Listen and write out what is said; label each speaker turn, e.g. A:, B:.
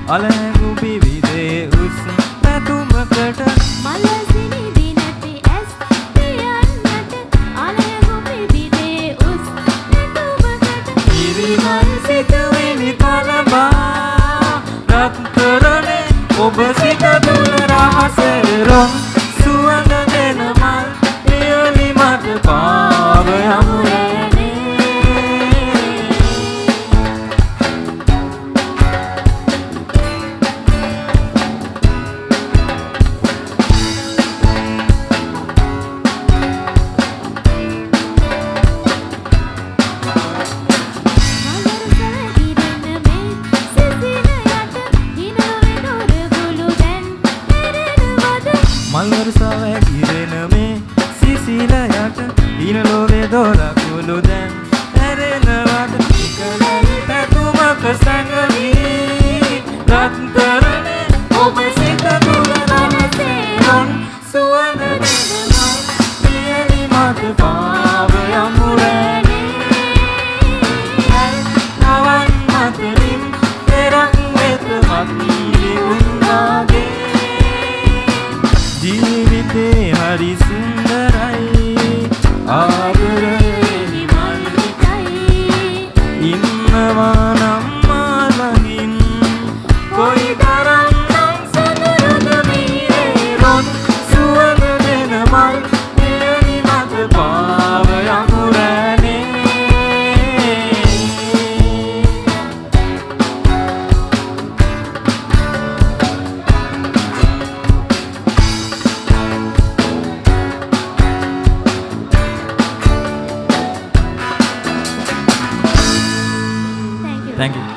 A: අලහැඟු පිවිදේ උස් පැතුමකට
B: මලසිනි දිනති ඇස් පියන්නට අලහැඟු පිවිදේ උස් පැතුමකට
A: ඉරිමල් සිතුවිලි කලබා රත්තරනේ ඔබ සිත තුළ රහසෙරොන් සුවඳ දෙන මල් පියලි මත පාව යමු මල්වර්ෂාව ඇගිරෙන මේ සිසිල යට ඉනලොවේ දොරකුළු දැන් ඇරෙනවද එකලැයි පැතුමක සැඟවී රත්තරනේ ඔබ සිත තුළ රහසෙරොන් සුවඳ දෙන මල් පියලි මත පාව යමු නවන් මතරින් පෙරක් වෙත මත්වී උන්නාගේ ජීවිතේ හරි සුන්දරයි ආදරේ
B: මල්ලිකයි
A: ඉන්නවා නම් මාළඟින් කොයි තරම් නම් සඳරුද මීරොන් සුවඳ දෙන මල් පියලි මත පාව යමු රැනේ Thank you.